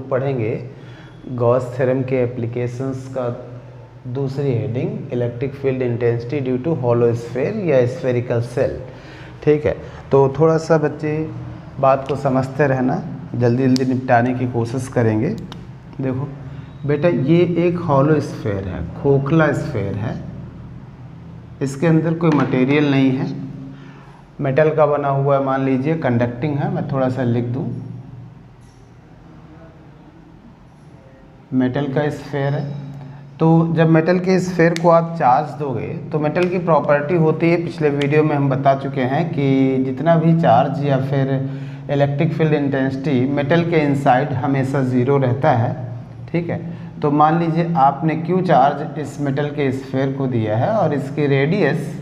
पढ़ेंगे Gauss theorem के applications का दूसरी heading electric field intensity due to hollow sphere या स्फेरिकल सेल। ठीक है, तो थोड़ा सा बच्चे बात को समझते रहना, जल्दी जल्दी निपटाने की कोशिश करेंगे। देखो बेटा, ये एक हॉलो स्फीयर है, खोखला स्फीयर है, इसके अंदर कोई मटेरियल नहीं है, मेटल का बना हुआ है, मान लीजिए कंडक्टिंग है। मैं थोड़ा सा लिख दूं, मेटल का स्फीयर है। तो जब मेटल के स्फीयर को आप चार्ज दोगे तो मेटल की प्रॉपर्टी होती है, पिछले वीडियो में हम बता चुके हैं कि जितना भी चार्ज या फिर इलेक्ट्रिक फील्ड इंटेंसिटी मेटल के इनसाइड हमेशा ज़ीरो रहता है। ठीक है, तो मान लीजिए आपने क्यू चार्ज इस मेटल के स्फीयर को दिया है और इसकी रेडियस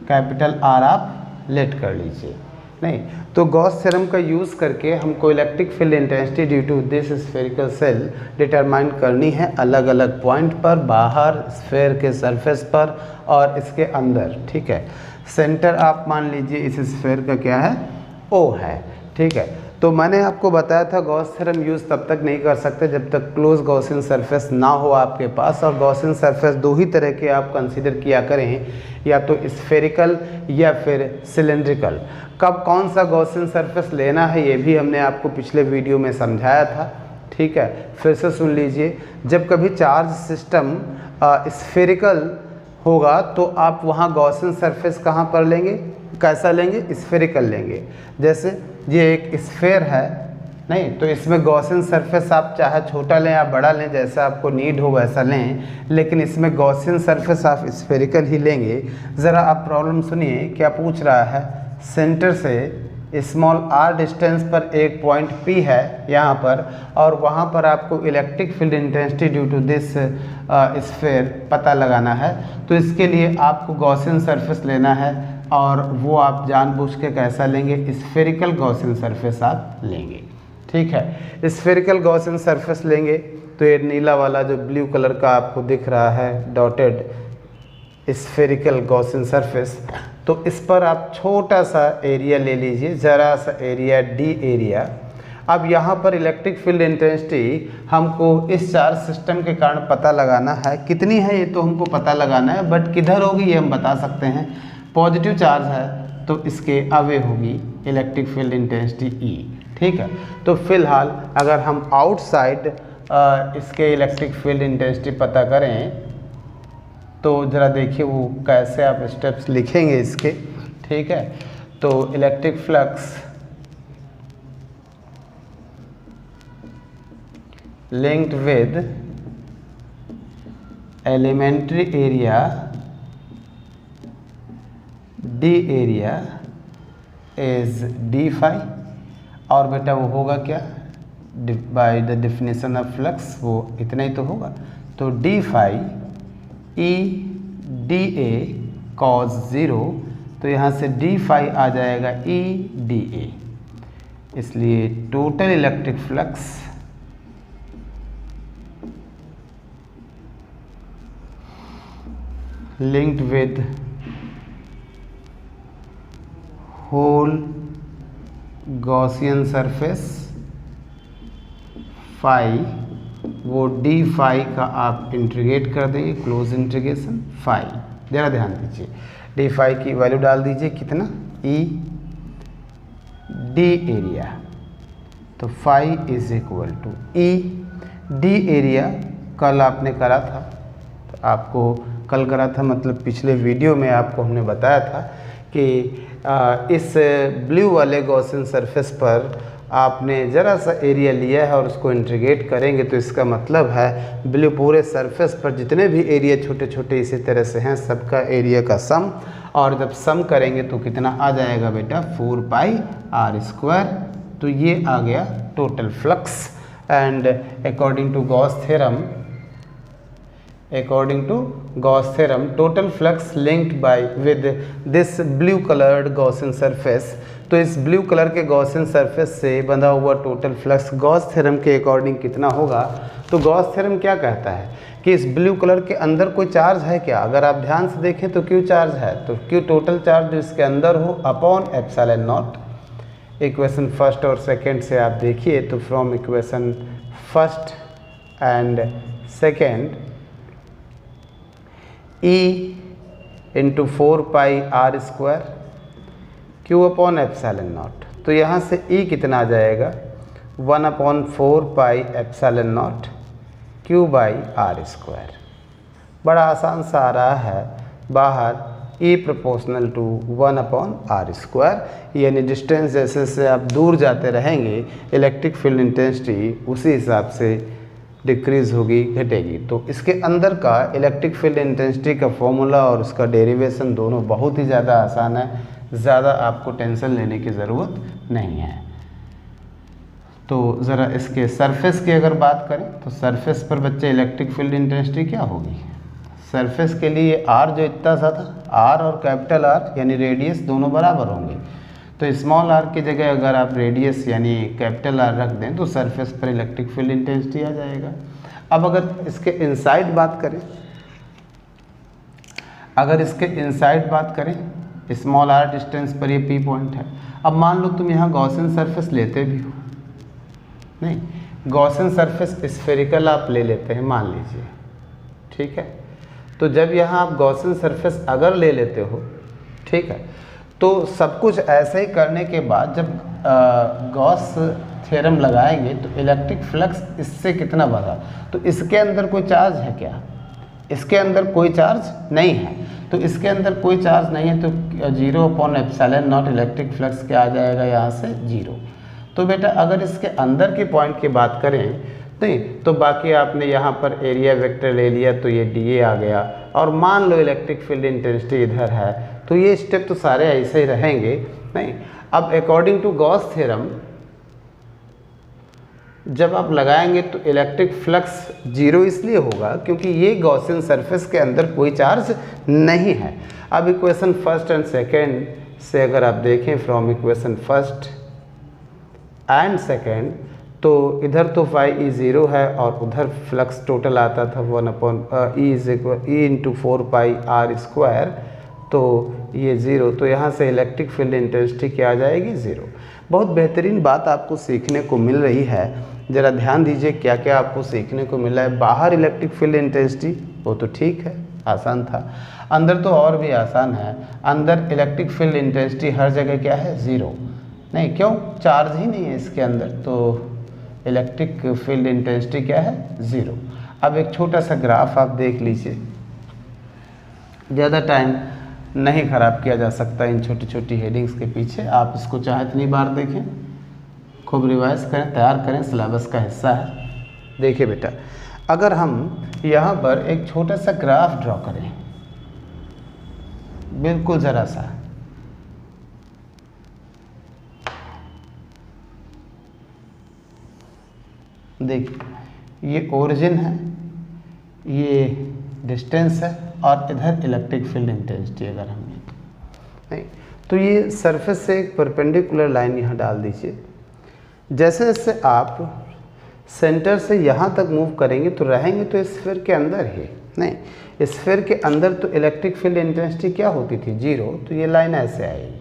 कैपिटल आर आप लेट कर लीजिए। नहीं तो गॉस थ्योरम का यूज़ करके हमको electric field intensity due to this spherical shell determine करनी है अलग अलग पॉइंट पर, बाहर स्फीयर के सरफेस पर और इसके अंदर। ठीक है, सेंटर आप मान लीजिए इस स्फीयर का क्या है, ओ है। ठीक है, तो मैंने आपको बताया था गॉस थ्योरम यूज़ तब तक नहीं कर सकते जब तक क्लोज गॉसियन सरफेस ना हो आपके पास। और गॉसियन सरफेस दो ही तरह के आप कंसीडर किया करें, या तो स्फेरिकल या फिर सिलेंड्रिकल। कब कौन सा गॉसियन सरफेस लेना है ये भी हमने आपको पिछले वीडियो में समझाया था। ठीक है, फिर से सुन लीजिए। जब कभी चार्ज सिस्टम स्फेरिकल होगा तो आप वहाँ गॉसियन सरफेस कहाँ पर लेंगे, कैसा लेंगे, स्फेरिकल लेंगे। जैसे ये एक स्फीयर है, नहीं तो इसमें गॉसियन सरफेस आप चाहे छोटा लें या बड़ा लें, जैसा आपको नीड हो वैसा लें, लेकिन इसमें गॉसियन सरफेस आप स्फेरिकल ही लेंगे। ज़रा आप प्रॉब्लम सुनिए, क्या पूछ रहा है। सेंटर से स्मॉल r डिस्टेंस पर एक पॉइंट P है यहाँ पर, और वहाँ पर आपको electric field intensity due to this sphere पता लगाना है। तो इसके लिए आपको गॉसियन सरफेस लेना है, और वो आप जानबूझ के कैसा लेंगे, स्फेरिकल गॉसियन सरफेस आप लेंगे। ठीक है, स्फेरिकल गॉसियन सरफेस लेंगे तो ये नीला वाला जो ब्लू कलर का आपको दिख रहा है डॉटेड स्फेरिकल गॉसियन सरफेस, तो इस पर आप छोटा सा एरिया ले लीजिए, ज़रा सा एरिया डी एरिया। अब यहाँ पर इलेक्ट्रिक फील्ड इंटेंसिटी हमको इस चार्ज सिस्टम के कारण पता लगाना है। कितनी है ये तो हमको पता लगाना है, बट किधर होगी ये हम बता सकते हैं। पॉजिटिव चार्ज है तो इसके अवे होगी इलेक्ट्रिक फील्ड इंटेंसिटी E। ठीक है, तो फिलहाल अगर हम आउटसाइड इसके इलेक्ट्रिक फील्ड इंटेंसिटी पता करें तो ज़रा देखिए वो कैसे आप स्टेप्स लिखेंगे इसके। ठीक है, तो electric flux linked with elementary area d area is d phi, और बेटा वो होगा क्या, by the definition of flux वो इतना ही तो होगा। तो d phi E D A cos zero, तो यहाँ से डी फाई आ जाएगा ई डी ए। इसलिए total electric flux linked with whole Gaussian surface phi, वो डी फाई का आप इंटीग्रेट कर देंगे, क्लोज इंटीग्रेशन फाई। ज़रा ध्यान दीजिए, डी फाई की वैल्यू डाल दीजिए कितना, ई डी एरिया, तो phi is equal to E d area. कल आपने करा था, तो आपको कल करा था मतलब पिछले वीडियो में आपको हमने बताया था कि इस ब्लू वाले गॉसियन सरफेस पर आपने ज़रा सा एरिया लिया है और उसको इंटीग्रेट करेंगे, तो इसका मतलब है ब्लू पूरे सरफेस पर जितने भी एरिया छोटे छोटे इसी तरह से हैं सबका एरिया का सम, और जब सम करेंगे तो कितना आ जाएगा बेटा, 4 पाई आर स्क्वायर। तो ये आ गया total flux. And according to Gauss theorem, total flux linked by with this blue coloured Gaussian surface. तो इस ब्लू कलर के गॉसियन सरफेस से बंधा हुआ टोटल फ्लक्स गॉस थ्योरम के अकॉर्डिंग कितना होगा। तो गॉस थ्योरम क्या कहता है कि इस ब्लू कलर के अंदर कोई चार्ज है क्या। अगर आप ध्यान से देखें तो क्यू चार्ज है, तो क्यू टोटल चार्ज जो इसके अंदर हो upon epsilon not equation first और सेकंड से आप देखिए तो from equation first and second E into 4πr² Q upon epsilon naught. तो यहाँ से E कितना आ जाएगा 1/4πε0 Q/r²। बड़ा आसान सा आ रहा है बाहर E प्रोपोर्शनल टू 1/r², यानी डिस्टेंस जैसे से आप दूर जाते रहेंगे इलेक्ट्रिक फील्ड इंटेंसिटी उसी हिसाब से डिक्रीज़ होगी, घटेगी। तो इसके अंदर का इलेक्ट्रिक फील्ड इंटेंसिटी का फॉर्मूला और उसका डेरिवेशन दोनों बहुत ही ज़्यादा आसान है, ज़्यादा आपको टेंशन लेने की ज़रूरत नहीं है। तो ज़रा इसके सरफेस की अगर बात करें तो सरफेस पर बच्चे इलेक्ट्रिक फील्ड इंटेंसिटी क्या होगी। सरफेस के लिए R जो इतना सा था, R और कैपिटल R यानी रेडियस दोनों बराबर होंगे। तो स्मॉल r की जगह अगर आप रेडियस यानी कैपिटल R रख दें तो सरफेस पर इलेक्ट्रिक फील्ड इंटेंसिटी आ जाएगा। अब अगर इसके इनसाइड बात करें, स्मॉल r डिस्टेंस पर ये P पॉइंट है। अब मान लो तुम यहाँ गॉसियन सरफेस लेते भी हो, नहीं गॉसियन सरफेस स्फेरिकल आप ले लेते हैं मान लीजिए, ठीक है। तो जब यहाँ आप गॉसियन सरफेस अगर ले लेते हो, ठीक है, तो सब कुछ ऐसे ही करने के बाद जब गॉस थ्योरम लगाएंगे तो इलेक्ट्रिक फ्लक्स इससे कितना बढ़ा। तो इसके अंदर कोई चार्ज है क्या, इसके अंदर कोई चार्ज नहीं है। तो इसके अंदर कोई चार्ज नहीं है तो 0/ε0 इलेक्ट्रिक फ्लक्स क्या आ जाएगा यहाँ से 0। तो बेटा अगर इसके अंदर के पॉइंट की बात करें नहीं तो बाकी आपने यहाँ पर एरिया वेक्टर ले लिया तो ये dA आ गया, और मान लो इलेक्ट्रिक फील्ड इंटेंसिटी इधर है तो ये स्टेप तो सारे ऐसे ही रहेंगे। नहीं, अब अकॉर्डिंग टू गॉस थ्योरम जब आप लगाएंगे तो इलेक्ट्रिक फ्लक्स 0 इसलिए होगा क्योंकि ये गॉसियन सरफेस के अंदर कोई चार्ज नहीं है। अब इक्वेशन फर्स्ट एंड सेकेंड से अगर आप देखें from equation first and second तो इधर तो E 0 है और उधर फ्लक्स टोटल आता था 1/E × 4πr², तो ये 0। तो यहाँ से इलेक्ट्रिक फील्ड इंटेंसिटी क्या आ जाएगी 0। बहुत बेहतरीन बात आपको सीखने को मिल रही है, ज़रा ध्यान दीजिए क्या क्या आपको सीखने को मिला है। बाहर इलेक्ट्रिक फील्ड इंटेंसिटी वो तो ठीक है आसान था, अंदर तो और भी आसान है। अंदर इलेक्ट्रिक फील्ड इंटेंसिटी हर जगह क्या है 0, नहीं क्यों, चार्ज ही नहीं है इसके अंदर, तो इलेक्ट्रिक फील्ड इंटेंसिटी क्या है 0। अब एक छोटा सा ग्राफ आप देख लीजिए, ज़्यादा टाइम नहीं ख़राब किया जा सकता इन छोटी छोटी हेडिंग्स के पीछे। आप इसको चाहे इतनी बार देखें, खूब रिवाइज करें, तैयार करें, सिलेबस का हिस्सा है। देखिए बेटा अगर हम यहाँ पर एक छोटा सा ग्राफ ड्रॉ करें, बिल्कुल ज़रा सा, देखिए ये ओरिजिन है, ये डिस्टेंस है और इधर इलेक्ट्रिक फील्ड इंटेंसिटी अगर हम नहीं तो ये सरफेस से एक परपेंडिकुलर लाइन यहाँ डाल दीजिए। जैसे जैसे आप सेंटर से यहाँ तक मूव करेंगे तो रहेंगे तो स्फीयर के अंदर ही, नहीं स्फीयर के अंदर तो इलेक्ट्रिक फील्ड इंटेंसिटी क्या होती थी 0। तो ये लाइन ऐसे आएगी,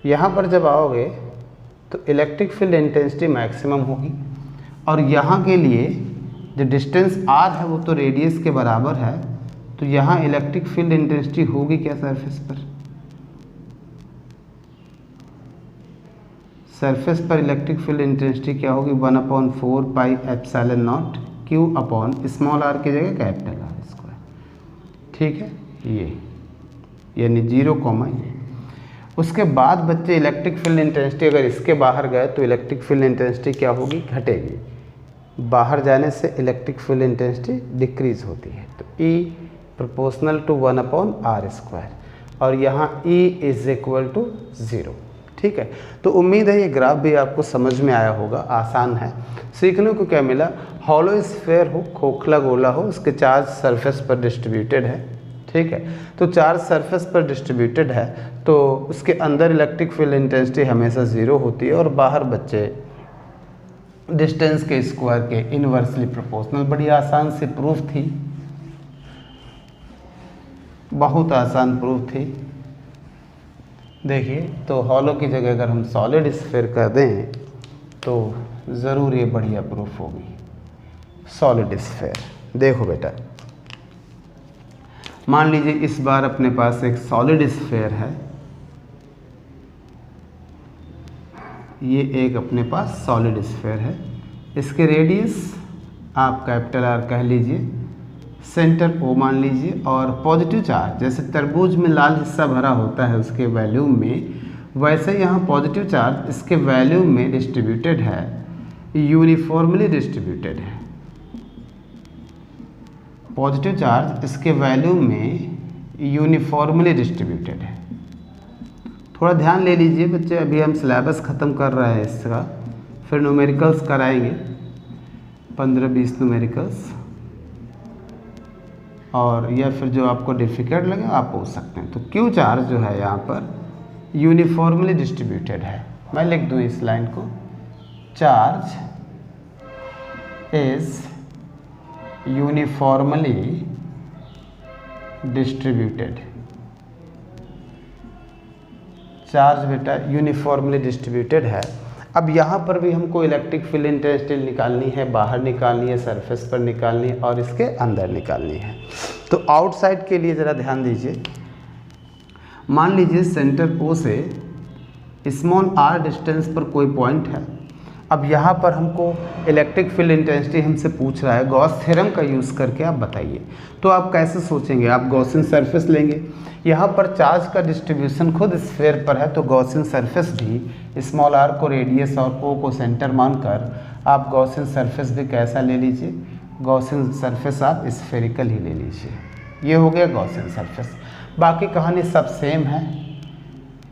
यहाँ पर जब आओगे तो इलेक्ट्रिक फील्ड इंटेंसिटी मैक्सिमम होगी, और यहाँ के लिए जो डिस्टेंस r है वो तो रेडियस के बराबर है, तो यहाँ इलेक्ट्रिक फील्ड इंटेंसिटी होगी क्या सरफेस पर, सरफेस पर इलेक्ट्रिक फील्ड इंटेंसिटी क्या होगी 1/4πε0 Q अपॉन स्मॉल r की जगह कैपिटल R², ठीक है, ये यानी 0, ये। उसके बाद बच्चे इलेक्ट्रिक फील्ड इंटेंसिटी अगर इसके बाहर गए तो इलेक्ट्रिक फील्ड इंटेंसिटी क्या होगी, घटेगी। बाहर जाने से इलेक्ट्रिक फील्ड इंटेंसिटी डिक्रीज होती है। तो E प्रोपोर्शनल टू 1/r², और यहाँ E = 0, ठीक है। तो उम्मीद है ये ग्राफ भी आपको समझ में आया होगा, आसान है। सीखने को क्या मिला, हॉलो स्फीयर हो, खोखला गोला हो, उसके चार्ज सरफेस पर डिस्ट्रीब्यूटेड है, ठीक है। तो चार्ज सरफेस पर डिस्ट्रीब्यूटेड है तो उसके अंदर इलेक्ट्रिक फील्ड इंटेंसिटी हमेशा 0 होती है, और बाहर बच्चे डिस्टेंस के स्क्वायर के इनवर्सली प्रोपोर्शनल। बड़ी आसान सी प्रूफ थी, बहुत आसान प्रूफ थी। देखिए, तो हॉलो की जगह अगर हम सॉलिड स्फीयर कर दें तो ज़रूर ये बढ़िया प्रूफ होगी। सॉलिड स्फीयर, देखो बेटा, मान लीजिए इस बार अपने पास एक सॉलिड स्फीयर है, ये एक अपने पास सॉलिड स्फीयर है, इसके रेडियस आप कैपिटल आर कह लीजिए, सेंटर ओ मान लीजिए, और पॉजिटिव चार्ज जैसे तरबूज में लाल हिस्सा भरा होता है उसके वॉल्यूम में, वैसे यहाँ पॉजिटिव चार्ज इसके वॉल्यूम में डिस्ट्रीब्यूटेड है, यूनिफॉर्मली डिस्ट्रीब्यूटेड है। पॉजिटिव चार्ज इसके वॉल्यूम में यूनिफॉर्मली डिस्ट्रीब्यूटेड है। थोड़ा ध्यान ले लीजिए बच्चे, अभी हम सिलेबस ख़त्म कर रहे हैं इसका, फिर न्यूमेरिकल्स कराएंगे 15-20 न्यूमेरिकल्स, और या फिर जो आपको डिफ़िकल्ट लगे आप पूछ सकते हैं। तो क्यू चार्ज जो है यहाँ पर यूनिफॉर्मली डिस्ट्रीब्यूटेड है। मैं लिख दूँ इस लाइन को, charge is uniformly distributed. Charge बेटा यूनिफॉर्मली डिस्ट्रीब्यूटेड है। अब यहाँ पर भी हमको इलेक्ट्रिक फील्ड इंटेंसिटी निकालनी है, बाहर निकालनी है, सरफेस पर निकालनी है और इसके अंदर निकालनी है। तो आउटसाइड के लिए ज़रा ध्यान दीजिए, मान लीजिए सेंटर ओ से स्मॉल आर डिस्टेंस पर कोई पॉइंट है। अब यहाँ पर हमको इलेक्ट्रिक फील्ड इंटेंसिटी हमसे पूछ रहा है, गॉस थ्योरम का यूज़ करके आप बताइए। तो आप कैसे सोचेंगे, आप गॉसियन सरफेस लेंगे, यहाँ पर चार्ज का डिस्ट्रीब्यूशन खुद स्फीयर पर है, तो गॉसियन सरफेस भी स्मॉल आर को रेडियस और ओ को सेंटर मानकर आप गॉसियन सरफेस भी कैसा ले लीजिए, गॉसियन सरफेस आप स्फेरिकल ही ले लीजिए। ये हो गया गॉसियन सरफेस। बाकी कहानी सब सेम है।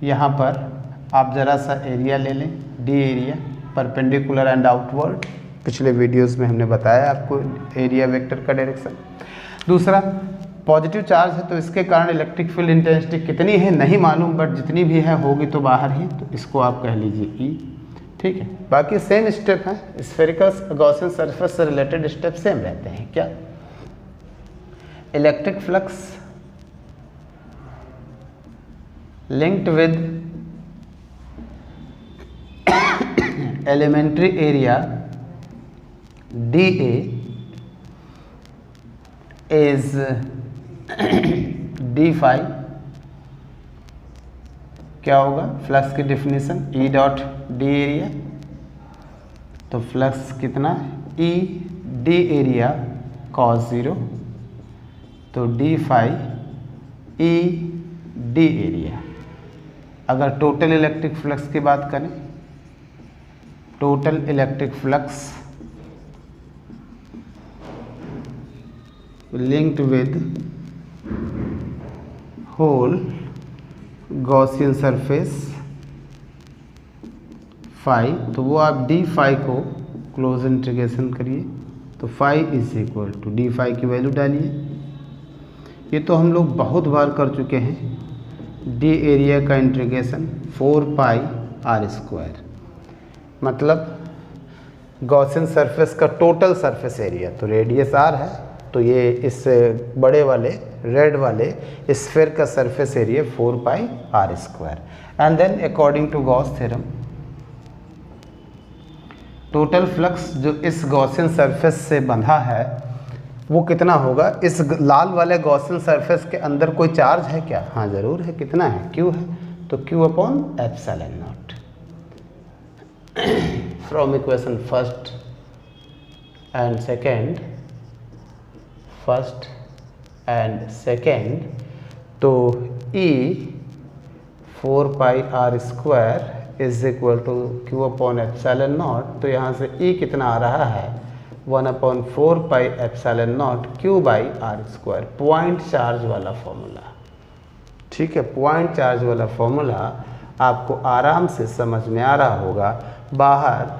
यहाँ पर आप ज़रा सा एरिया ले लें, D area, perpendicular and outward, पिछले वीडियोस में हमने बताया आपको एरिया वेक्टर का डायरेक्शन। दूसरा, पॉजिटिव चार्ज है तो इसके कारण इलेक्ट्रिक फील्ड इंटेंसिटी कितनी है नहीं मालूम, बट जितनी भी है होगी तो बाहर ही, तो इसको आप कह लीजिए ई। ठीक है, बाकी सेम स्टेप है, स्फेरिकल गॉसियन सरफेस से रिलेटेड स्टेप सेम रहते हैं। क्या, electric flux linked with elementary area dA is d phi। क्या होगा फ्लक्स की definition, E dot d area, तो फ्लक्स कितना, ई डी एरिया cos 0, तो d phi E d area. अगर टोटल इलेक्ट्रिक फ्लक्स की बात करें, total electric flux linked with whole Gaussian surface phi, तो वो आप डी फाई को क्लोज इंटीग्रेशन करिए, तो phi is equal to d phi की वैल्यू डालिए। ये तो हम लोग बहुत बार कर चुके हैं, डी एरिया का इंटीग्रेशन 4 पाई आर स्क्वायर, मतलब गॉसियन सरफेस का टोटल सरफेस एरिया, तो रेडियस आर है, तो ये इस बड़े वाले रेड वाले स्फीयर का surface area 4 pi r square. And then according to Gauss theorem total flux जो इस गॉसियन सरफेस से बंधा है वो कितना होगा। इस लाल वाले गॉसियन सरफेस के अंदर कोई चार्ज है क्या, हाँ ज़रूर है, कितना है, क्यू है, तो q upon epsilon naught. From equation first and second, तो E 4 pi r square is equal to q upon epsilon naught, तो यहाँ से E कितना आ रहा है 1/4 pi epsilon naught q by r square, point charge वाला फॉर्मूला। ठीक है, पॉइंट चार्ज वाला फॉर्मूला आपको आराम से समझ में आ रहा होगा। बाहर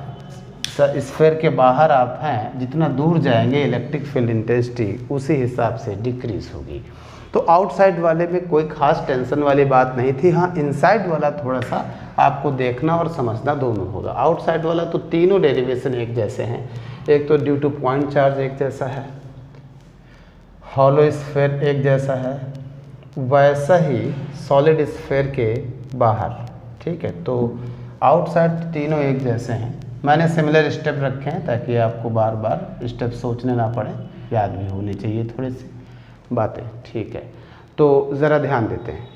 स्फीयर के बाहर आप हैं, जितना दूर जाएंगे इलेक्ट्रिक फील्ड इंटेंसिटी उसी हिसाब से डिक्रीज होगी। तो आउटसाइड वाले में कोई खास टेंशन वाली बात नहीं थी। हाँ, इनसाइड वाला थोड़ा सा आपको देखना और समझना दोनों होगा। आउटसाइड वाला तो तीनों डेरिवेशन एक जैसे हैं, एक तो ड्यू टू पॉइंट चार्ज एक जैसा है, हॉलो स्फीयर एक जैसा है, वैसा ही सॉलिड स्फीयर के बाहर, ठीक है। तो आउटसाइड तीनों एक जैसे हैं, मैंने सिमिलर स्टेप रखे हैं ताकि आपको बार बार स्टेप सोचने ना पड़े, याद भी होनी चाहिए थोड़ी सी बातें, ठीक है। तो ज़रा ध्यान देते हैं।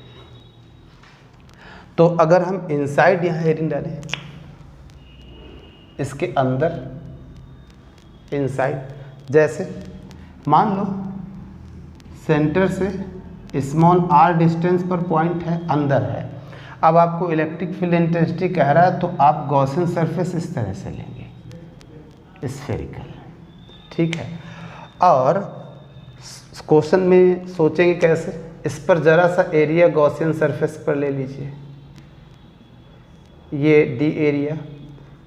तो अगर हम इनसाइड यहाँ हेडिंग डालें, इसके अंदर इनसाइड, जैसे मान लो सेंटर से स्मॉल r डिस्टेंस पर पॉइंट है, अंदर है। अब आपको इलेक्ट्रिक फील्ड इंटेंसिटी कह रहा है तो आप गॉसियन सरफेस इस तरह से लेंगे, स्फेरिकल, ठीक है। और क्वेश्चन में सोचेंगे कैसे, इस पर ज़रा सा एरिया गॉसियन सरफेस पर ले लीजिए, ये D area,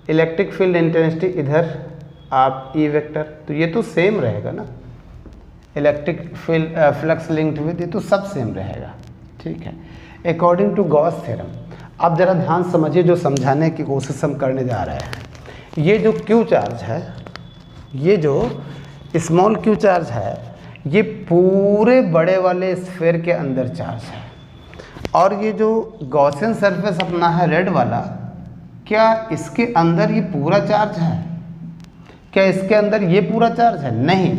electric field intensity इधर आप ई वेक्टर, तो ये तो सेम रहेगा ना, electric field flux linked with, ये तो सब सेम रहेगा, ठीक है। अकॉर्डिंग टू गॉस थ्योरम, आप ज़रा ध्यान समझिए जो समझाने की कोशिश हम करने जा रहे हैं। ये जो क्यू चार्ज है, ये जो स्मॉल क्यू चार्ज है, ये पूरे बड़े वाले स्फीयर के अंदर चार्ज है। और ये जो गॉसियन सरफेस अपना है रेड वाला, क्या इसके अंदर ये पूरा चार्ज है? क्या इसके अंदर ये पूरा चार्ज है? नहीं,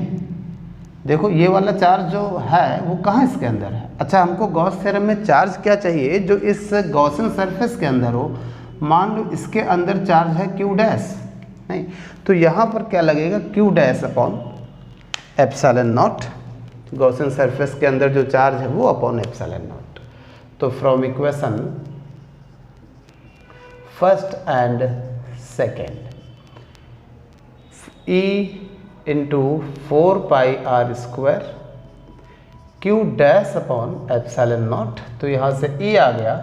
देखो ये वाला चार्ज जो है वो कहाँ इसके अंदर है। अच्छा, हमको गॉस थ्योरम में चार्ज क्या चाहिए जो इस गॉसियन सरफेस के अंदर हो। मान लो इसके अंदर चार्ज है क्यू डैश, नहीं तो यहाँ पर क्या लगेगा, q dash upon epsilon naught, Gaussian surface के अंदर जो चार्ज है वो अपॉन एप्सिलॉन नॉट। तो from equation first and second, E into 4 pi r square Q dash upon epsilon naught, तो यहाँ से E आ गया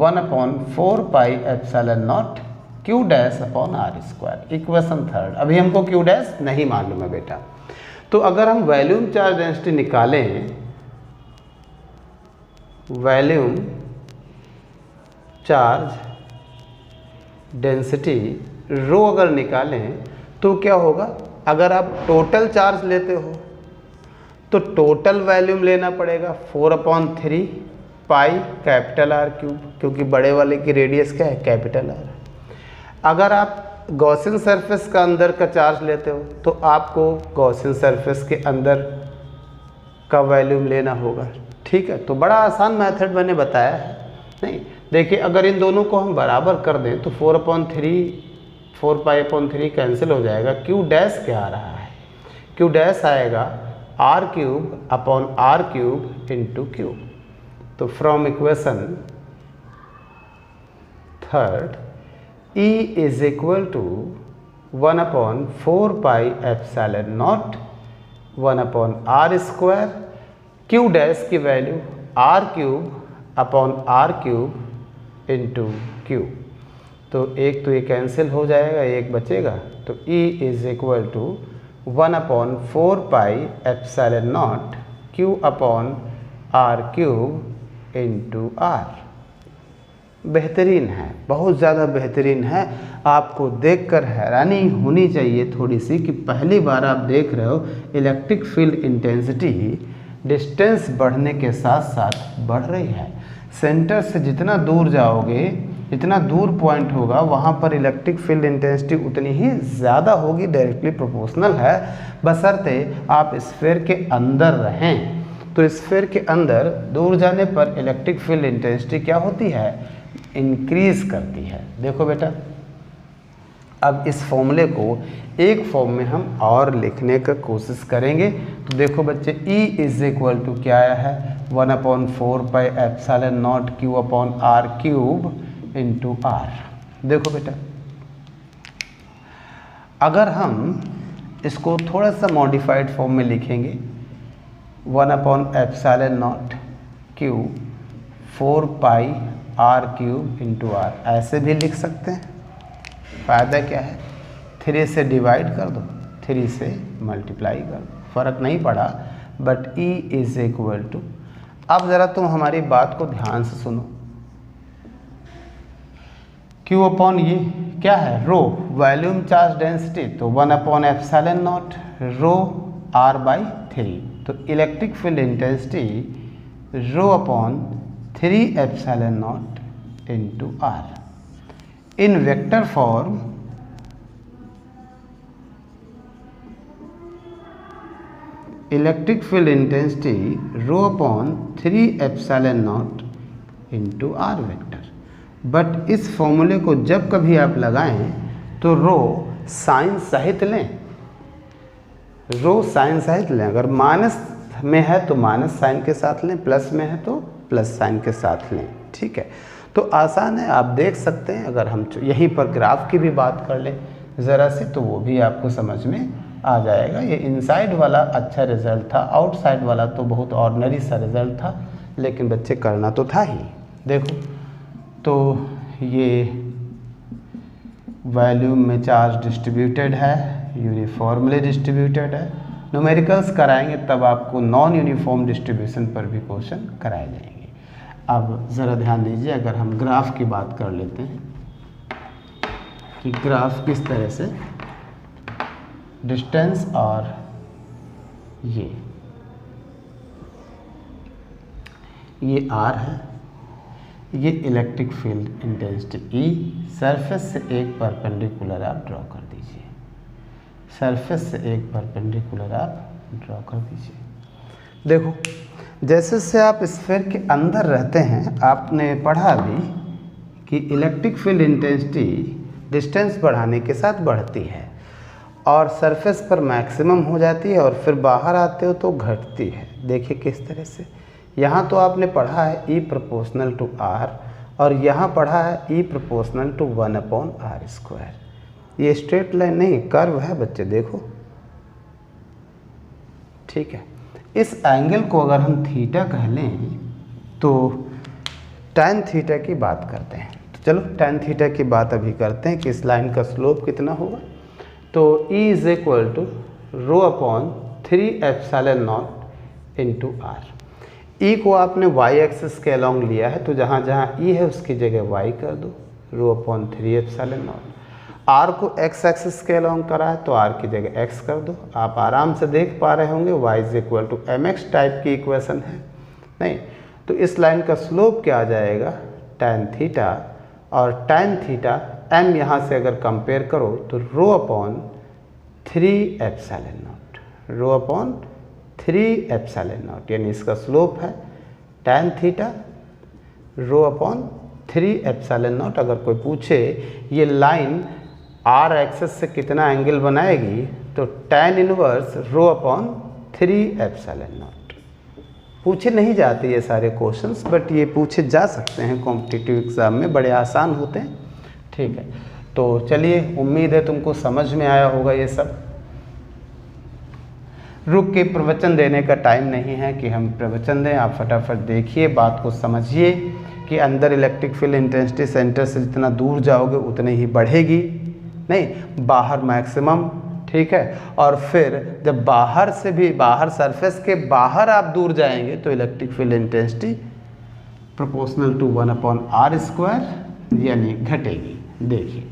1 upon 4 pi epsilon naught q dash upon r square. Equation third, अभी हमको क्यू डैश नहीं मालूम है बेटा। तो अगर हम वॉल्यूम चार्ज डेंसिटी निकालें, वॉल्यूम चार्ज डेंसिटी रो अगर निकालें तो क्या होगा, अगर आप टोटल चार्ज लेते हो तो टोटल वॉल्यूम लेना पड़ेगा 4/3 पाई कैपिटल आर क्यूब, क्योंकि बड़े वाले की रेडियस क्या है, कैपिटल आर। अगर आप गॉसियन सरफेस का अंदर का चार्ज लेते हो तो आपको गॉसियन सरफेस के अंदर का वॉल्यूम लेना होगा, ठीक है। तो बड़ा आसान मेथड मैंने बताया है, नहीं देखिए अगर इन दोनों को हम बराबर कर दें तो 4 पाई/3 कैंसिल हो जाएगा। क्यू डैश क्या आ रहा है, क्यू डैश आएगा R cube upon are cube into cube. तो from equation third, E is equal to 1/4 pi epsilon naught 1/r square, Q dash की value R cube upon are cube into cube. तो एक तो ये cancel हो जाएगा, एक बचेगा। तो E is equal to 1/4 pi epsilon naught q upon are cube into r. बेहतरीन है, बहुत ज़्यादा बेहतरीन है। आपको देखकर हैरानी होनी चाहिए थोड़ी सी कि पहली बार आप देख रहे हो इलेक्ट्रिक फील्ड इंटेंसिटी डिस्टेंस बढ़ने के साथ साथ बढ़ रही है। सेंटर से जितना दूर जाओगे, जितना दूर पॉइंट होगा वहाँ पर इलेक्ट्रिक फील्ड इंटेंसिटी उतनी ही ज़्यादा होगी, डायरेक्टली प्रोपोर्शनल है, बशर्ते आप स्फीयर के अंदर रहें। तो स्फीयर के अंदर दूर जाने पर इलेक्ट्रिक फील्ड इंटेंसिटी क्या होती है, इंक्रीज करती है। देखो बेटा, अब इस फॉर्मूले को एक फॉर्म में हम और लिखने का कोशिश करेंगे। तो देखो बच्चे, E इज इक्वल टू क्या आया है, 1/4 pi epsilon naught q upon are cube into r. देखो बेटा, अगर हम इसको थोड़ा सा मॉडिफाइड फॉर्म में लिखेंगे, epsilon naught Q 4 pi R cube into R, ऐसे भी लिख सकते हैं। फ़ायदा क्या है, 3 से डिवाइड कर दो, 3 से मल्टीप्लाई कर दो, फ़र्क नहीं पड़ा। But E is equal to, अब ज़रा तुम हमारी बात को ध्यान से सुनो, Q अपॉन ये क्या है, रो, वॉल्यूम चार्ज डेंसिटी, तो 1/एप्सिलॉन नॉट रो R/3। तो electric field intensity rho upon 3 epsilon naught into r. In vector form electric field intensity rho upon 3 epsilon naught into r vector. But इस फॉर्मूले को जब कभी आप लगाएं तो रो साइन सहित लें, रो साइन सहित लें। अगर माइनस में है तो माइनस साइन के साथ लें, प्लस में है तो प्लस साइन के साथ लें। ठीक है, तो आसान है, आप देख सकते हैं। अगर हम यहीं पर ग्राफ की भी बात कर लें ज़रा सी तो वो भी आपको समझ में आ जाएगा। ये इनसाइड वाला अच्छा रिज़ल्ट था, आउटसाइड वाला तो बहुत ऑर्डिनरी सा रिज़ल्ट था, लेकिन बच्चे करना तो था ही। देखो तो ये वॉल्यूम में चार्ज डिस्ट्रीब्यूटेड है, यूनिफॉर्मली डिस्ट्रीब्यूटेड है। न्यूमेरिकल्स कराएंगे तब आपको नॉन यूनिफॉर्म डिस्ट्रीब्यूशन पर भी क्वेश्चन कराए जाएंगे। अब ज़रा ध्यान दीजिए, अगर हम ग्राफ की बात कर लेते हैं कि ग्राफ किस तरह से डिस्टेंस और ये R है, ये electric field intensity E, surface से एक परपेंडिकुलर आप ड्रॉ कर दीजिए, सरफेस से एक परपेंडिकुलर आप ड्रॉ कर दीजिए। देखो जैसे से आप स्फीयर के अंदर रहते हैं, आपने पढ़ा भी कि इलेक्ट्रिक फील्ड इंटेंसिटी डिस्टेंस बढ़ाने के साथ बढ़ती है और सरफेस पर मैक्सिमम हो जाती है और फिर बाहर आते हो तो घटती है। देखिए किस तरह से, यहाँ तो आपने पढ़ा है E प्रोपोर्शनल टू R और यहाँ पढ़ा है E प्रोपोर्शनल टू 1/r²। ये स्ट्रेट लाइन नहीं, कर्व है बच्चे, देखो। ठीक है, इस एंगल को अगर हम थीटा कह लें तो tan थीटा की बात करते हैं। तो चलो tan थीटा की बात अभी करते हैं कि इस लाइन का स्लोप कितना होगा। तो E is equal to rho upon 3 epsilon naught into r. E को आपने y एक्सिस के अलॉन्ग लिया है, तो जहाँ जहाँ E है उसकी जगह y कर दो, रो अपॉन 3 एप्सिलॉन नॉट। R को x एक्सिस के अलॉन्ग करा है तो R की जगह x कर दो। आप आराम से देख पा रहे होंगे y is equal to mx type की इक्वेशन है नहीं। तो इस लाइन का स्लोप क्या आ जाएगा, tan थीटा, और tan थीटा m यहाँ से अगर कंपेयर करो तो रो upon 3 epsilon not, row upon 3 epsilon not, यानी इसका स्लोप है tan theta rho upon 3 epsilon not. अगर कोई पूछे ये लाइन R एक्सेस से कितना एंगल बनाएगी तो tan inverse row upon 3 epsilon not. पूछे नहीं जाते ये सारे क्वेश्चंस, बट ये पूछे जा सकते हैं कॉम्पिटिटिव एग्जाम में, बड़े आसान होते हैं। ठीक है, तो चलिए, उम्मीद है तुमको समझ में आया होगा ये सब। रुक के प्रवचन देने का टाइम नहीं है कि हम प्रवचन दें, आप फटाफट देखिए, बात को समझिए कि अंदर इलेक्ट्रिक फील्ड इंटेंसिटी सेंटर से जितना दूर जाओगे उतनी ही बढ़ेगी, नहीं बाहर मैक्सिमम। ठीक है, और फिर जब बाहर से भी, बाहर सरफेस के बाहर आप दूर जाएंगे तो electric field intensity proportional to 1/r² यानी घटेगी। देखिए,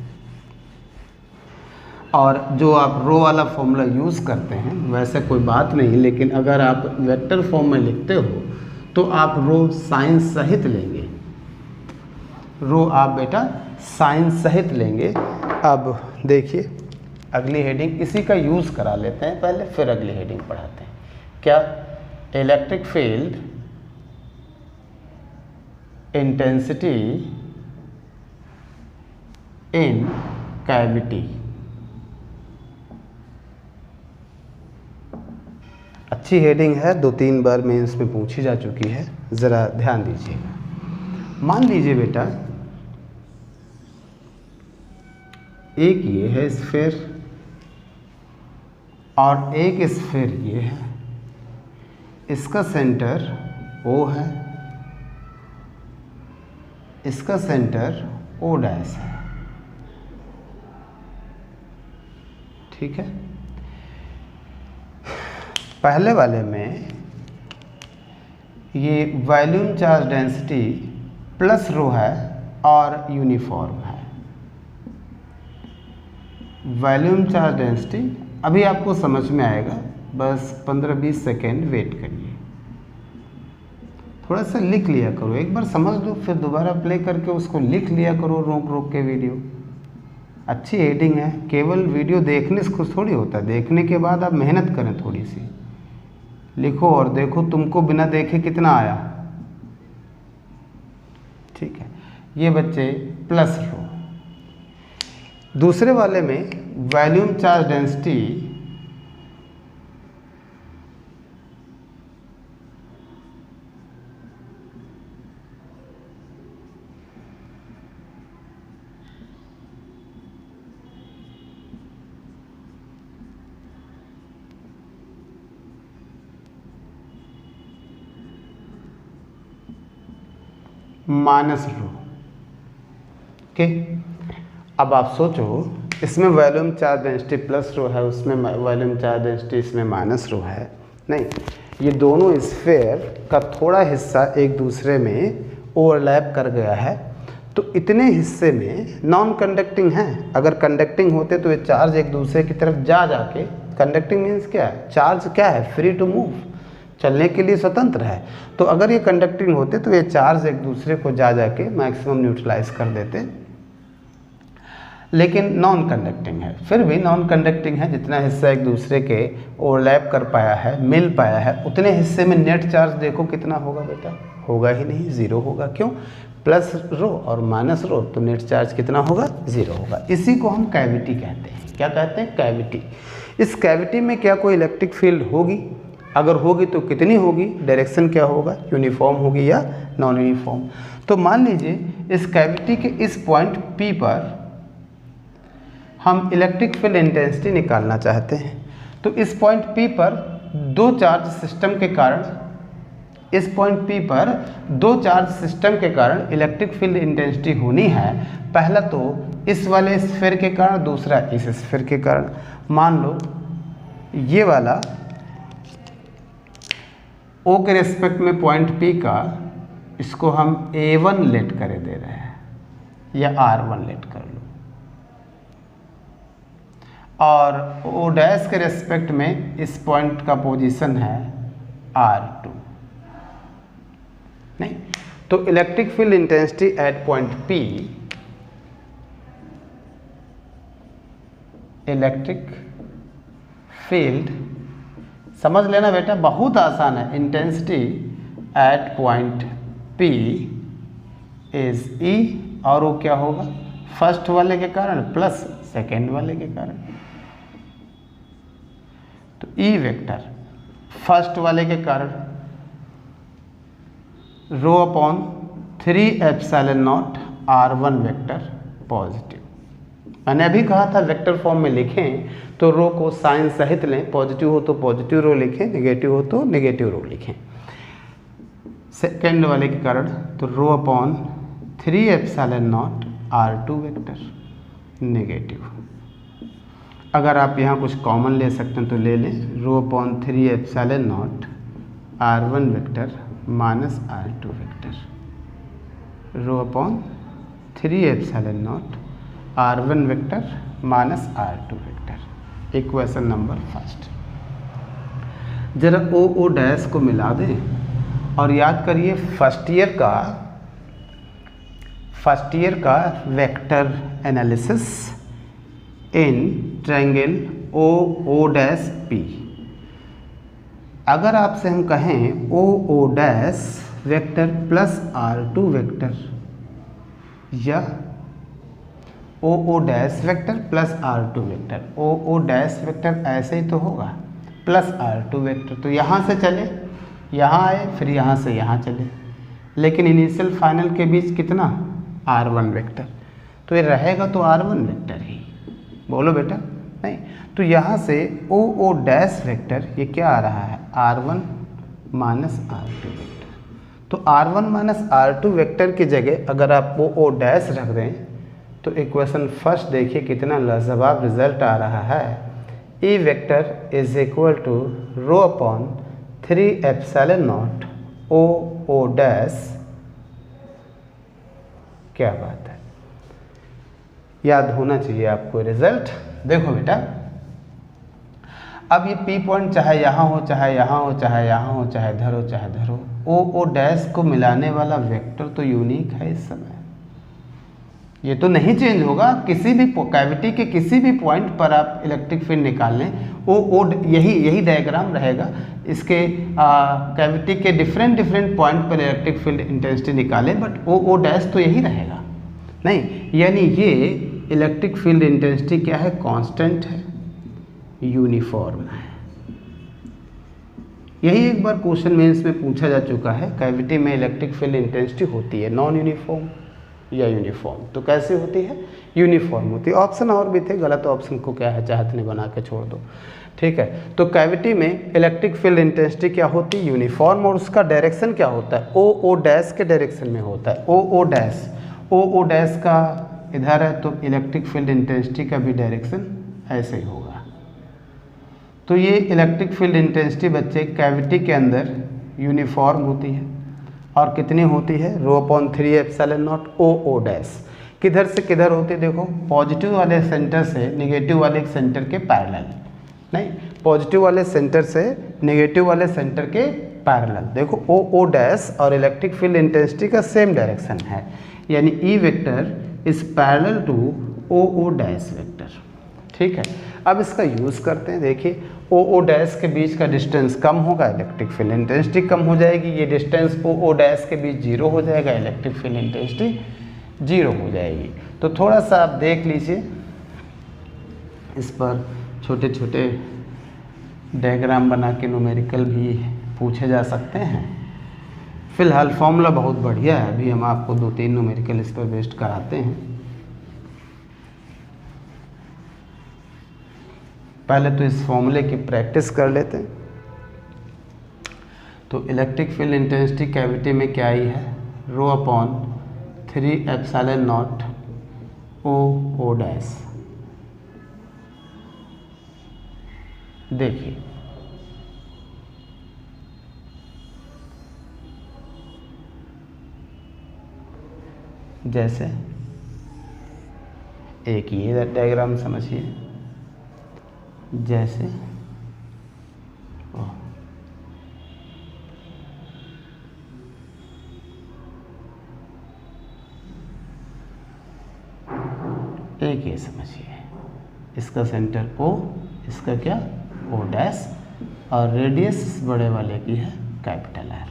और जो आप रो वाला फॉर्मूला यूज़ करते हैं वैसे कोई बात नहीं, लेकिन अगर आप वेक्टर फॉर्म में लिखते हो तो आप रो साइन सहित लेंगे, रो आप बेटा साइन सहित लेंगे। अब देखिए अगली हेडिंग, इसी का यूज़ करा लेते हैं पहले, फिर अगली हेडिंग पढ़ाते हैं। क्या, electric field intensity in cavity. अच्छी हेडिंग है, 2-3 बार मेंस में पूछी जा चुकी है, ज़रा ध्यान दीजिएगा। मान लीजिए बेटा एक ये है स्फीयर और एक स्फीयर ये है, इसका सेंटर O है, इसका सेंटर O' है। ठीक है, पहले वाले में ये वॉल्यूम चार्ज डेंसिटी प्लस रो है और यूनिफॉर्म है। वॉल्यूम चार्ज डेंसिटी अभी आपको समझ में आएगा, बस 15-20 सेकेंड वेट करिए, थोड़ा सा लिख लिया करो, एक बार समझ लो फिर दोबारा प्ले करके उसको लिख लिया करो रोक रोक के वीडियो। अच्छी हेडिंग है, केवल वीडियो देखने से कुछ थोड़ी होता है, देखने के बाद आप मेहनत करें थोड़ी सी, लिखो और देखो तुमको बिना देखे कितना आया। ठीक है, ये बच्चे प्लस रो। दूसरे वाले में volume charge density minus rho. Okay, अब आप सोचो इसमें वॉल्यूम चार्ज डेंसिटी प्लस रो है, उसमें वॉल्यूम चार्ज डेंसिटी इसमें माइनस रो है। नहीं, ये दोनों स्फीयर का थोड़ा हिस्सा एक दूसरे में ओवरलैप कर गया है, तो इतने हिस्से में नॉन कंडक्टिंग हैं। अगर कंडक्टिंग होते तो ये चार्ज एक दूसरे की तरफ जा जाके, कंडक्टिंग मीन्स क्या है, चार्ज क्या है, फ्री टू मूव, चलने के लिए स्वतंत्र है। तो अगर ये कंडक्टिंग होते तो ये चार्ज एक दूसरे को जा जाके मैक्सिमम न्यूट्रलाइज कर देते, लेकिन नॉन कंडक्टिंग है। फिर भी नॉन कंडक्टिंग है, जितना हिस्सा एक दूसरे के ओवरलैप कर पाया है, मिल पाया है, उतने हिस्से में नेट चार्ज देखो कितना होगा बेटा, होगा ही नहीं, ज़ीरो होगा। क्यों, प्लस रो और माइनस रो, तो नेट चार्ज कितना होगा, ज़ीरो होगा। इसी को हम कैविटी कहते हैं। क्या कहते हैं, कैविटी। इस कैविटी में क्या कोई इलेक्ट्रिक फील्ड होगी, अगर होगी तो कितनी होगी, डायरेक्शन क्या होगा, यूनिफॉर्म होगी या नॉन यूनिफॉर्म। तो मान लीजिए इस कैविटी के इस पॉइंट P पर हम इलेक्ट्रिक फील्ड इंटेंसिटी निकालना चाहते हैं। तो इस पॉइंट P पर दो चार्ज सिस्टम के कारण, इस पॉइंट P पर दो चार्ज सिस्टम के कारण इलेक्ट्रिक फील्ड इंटेंसिटी होनी है। पहला तो इस वाले स्फीयर के कारण, दूसरा इस स्फीयर के कारण। मान लो ये वाला O के रेस्पेक्ट में पॉइंट P का, इसको हम A1 लेट करे दे रहे हैं या R1 लेट कर लो, और O डैश के रेस्पेक्ट में इस पॉइंट का पोजीशन है R2। नहीं, तो electric field intensity at point P, electric field, समझ लेना बेटा, बहुत आसान है। Intensity at point P is E, और वो क्या होगा, फर्स्ट वाले के कारण प्लस सेकेंड वाले के कारण। तो E वेक्टर फर्स्ट वाले के कारण रो upon 3 epsilon not R1 vector positive. मैंने अभी कहा था वेक्टर फॉर्म में लिखें तो रो को साइन सहित लें, पॉजिटिव हो तो पॉजिटिव रो लिखें, नेगेटिव हो तो नेगेटिव रो लिखें। सेकेंड वाले के कारण तो रो upon 3 epsilon not R2 vector negative. अगर आप यहाँ कुछ कॉमन ले सकते हैं तो ले लें, रो upon 3 epsilon not R1 vector minus R2 vector, row upon 3 epsilon not R1 vector minus R2 vector. Equation number first. जरा O डैश को मिला दें और याद करिए फर्स्ट ईयर का vector analysis in triangle O dash P। अगर आपसे हम कहें O dash vector plus R2 vector या O dash vector plus R2 vector, O dash vector ऐसे ही तो होगा प्लस R2 वेक्टर। तो यहाँ से चले, यहाँ आए, फिर यहाँ से यहाँ चले, लेकिन इनिशियल फाइनल के बीच कितना, R1 वेक्टर, तो ये रहेगा तो R1 वेक्टर ही। बोलो बेटा, नहीं तो यहाँ से O डैश वेक्टर ये क्या आ रहा है, R1 माइनस R2 वेक्टर। तो R1 माइनस R2 वेक्टर की जगह अगर आप O डैश रख दें तो इक्वेशन फर्स्ट देखिए कितना लाजवाब रिजल्ट आ रहा है। E vector is equal to rho upon 3 epsilon naught O dash. क्या बात है, याद होना चाहिए आपको रिजल्ट। देखो बेटा, अब ये P पॉइंट चाहे यहाँ हो, चाहे यहाँ हो, चाहे यहाँ हो, चाहे इधर हो, चाहे इधर हो, O डैश को मिलाने वाला वेक्टर तो यूनिक है इस समय, ये तो नहीं चेंज होगा। किसी भी कैविटी के किसी भी पॉइंट पर आप इलेक्ट्रिक फील्ड निकाल लें, ओ यही डायग्राम रहेगा। इसके कैविटी के डिफरेंट पॉइंट पर इलेक्ट्रिक फील्ड इंटेंसिटी निकालें, बट ओ डैश तो यही रहेगा नहीं, यानी ये इलेक्ट्रिक फील्ड इंटेंसिटी क्या है, कांस्टेंट है, यूनिफॉर्म है। यही एक बार क्वेश्चन मेंस में पूछा जा चुका है, कैविटी में इलेक्ट्रिक फील्ड इंटेंसिटी होती है नॉन यूनिफॉर्म या यूनिफॉर्म, तो कैसे होती है, यूनिफॉर्म होती है। ऑप्शन और भी थे, गलत ऑप्शन को क्या है चाहत नहीं बना के छोड़ दो, ठीक है। तो कैविटी में इलेक्ट्रिक फील्ड इंटेंसिटी क्या होती है, यूनिफॉर्म, और उसका डायरेक्शन क्या होता है, ओ डैश के डायरेक्शन में होता है। ओ डैश का इधर है, तो इलेक्ट्रिक फील्ड इंटेंसिटी का भी डायरेक्शन ऐसे ही होगा। तो ये इलेक्ट्रिक फील्ड इंटेंसिटी बच्चे कैविटी के अंदर यूनिफॉर्म होती है, और कितनी होती है, ρ/3ε0 ओ डैश। किधर से किधर होती है, देखो पॉजिटिव वाले सेंटर से निगेटिव वाले सेंटर के पैरेलल, नहीं पॉजिटिव वाले सेंटर से नेगेटिव वाले सेंटर के पैरेलल। देखो ओ डैश और इलेक्ट्रिक फील्ड इंटेंसिटी का सेम डायरेक्शन है, यानी E vector is parallel to O dash vector, ठीक है। अब इसका यूज़ करते हैं, देखिए ओ डैश के बीच का डिस्टेंस कम होगा, इलेक्ट्रिक फील्ड इंटेंसिटी कम हो जाएगी। ये डिस्टेंस ओ डैश के बीच 0 हो जाएगा, इलेक्ट्रिक फील्ड इंटेंसिटी 0 हो जाएगी। तो थोड़ा सा आप देख लीजिए, इस पर छोटे छोटे डायग्राम बना के न्यूमेरिकल भी पूछे जा सकते हैं। फिलहाल फॉर्मूला बहुत बढ़िया है, अभी हम आपको 2-3 न्यूमेरिकल इस पर बेस्ड कराते हैं। पहले तो इस फॉर्मूले की प्रैक्टिस कर लेते हैं। तो इलेक्ट्रिक फील्ड इंटेंसिटी कैविटी में क्या आई है, ρ/3ε0 ओ डैश। देखिए जैसे एक ये डायग्राम समझिए, जैसे एक ये समझिए, इसका सेंटर O, इसका क्या O डैश, और रेडियस बड़े वाले की है कैपिटल R।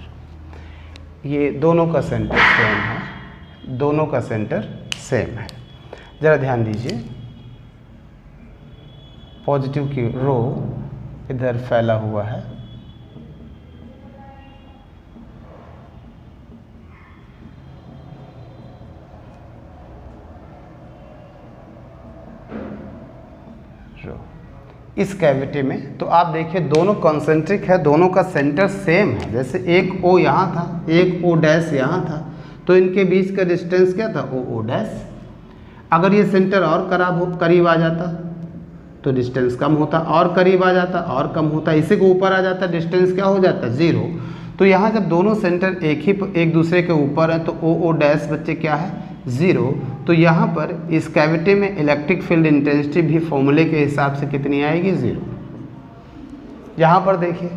ये दोनों का सेंटर सेम है, दोनों का सेंटर सेम है। ज़रा ध्यान दीजिए, पॉजिटिव की रो इधर फैला हुआ है, रो इस कैविटी में। तो आप देखिए दोनों कॉन्सेंट्रिक है, दोनों का सेंटर सेम है। जैसे एक O यहाँ था, एक O डैश यहाँ था, तो इनके बीच का डिस्टेंस क्या था, ओ डैश। अगर ये सेंटर और करीब आ जाता तो डिस्टेंस कम होता, और करीब आ जाता और कम होता, इसी को ऊपर आ जाता डिस्टेंस क्या हो जाता, 0। तो यहाँ जब दोनों सेंटर एक दूसरे के ऊपर है तो ओ डैश बच्चे क्या है, 0। तो यहाँ पर इस कैविटी में इलेक्ट्रिक फील्ड इंटेंसिटी भी फॉर्मूले के हिसाब से कितनी आएगी, 0। यहाँ पर देखिए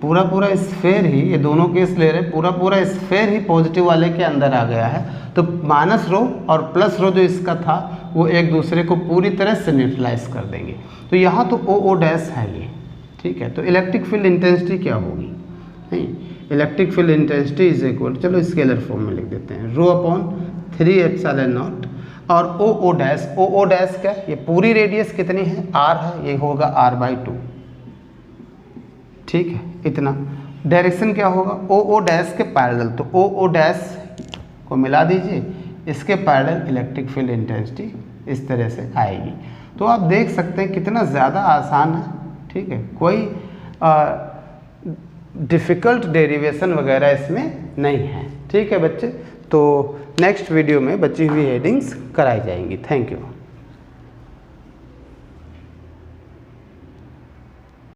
पूरा स्फेयर ही, ये दोनों केस ले रहे, पूरा स्फेयर ही पॉजिटिव वाले के अंदर आ गया है। तो माइनस रो और प्लस रो जो इसका था वो एक दूसरे को पूरी तरह से न्यूट्रलाइज कर देंगे। तो यहाँ तो ओ डैश है ये, ठीक है। तो इलेक्ट्रिक फील्ड इंटेंसिटी क्या होगी, नहीं electric field intensity is equal, चलो स्केलर फॉर्म में लिख देते हैं, ρ/3ε0 और ओ डैश। ओ डैश क्या, ये पूरी रेडियस कितनी है, r है, ये होगा r/2, ठीक है। इतना डायरेक्शन क्या होगा, ओ डैश के पैरेलल, तो ओ डैश को मिला दीजिए, इसके पैरेलल इलेक्ट्रिक फील्ड इंटेंसिटी इस तरह से आएगी। तो आप देख सकते हैं कितना ज़्यादा आसान है, ठीक है। कोई डिफ़िकल्ट डेरिवेशन वगैरह इसमें नहीं है, ठीक है बच्चे। तो नेक्स्ट वीडियो में बची हुई हेडिंग्स कराई जाएंगी। Thank you.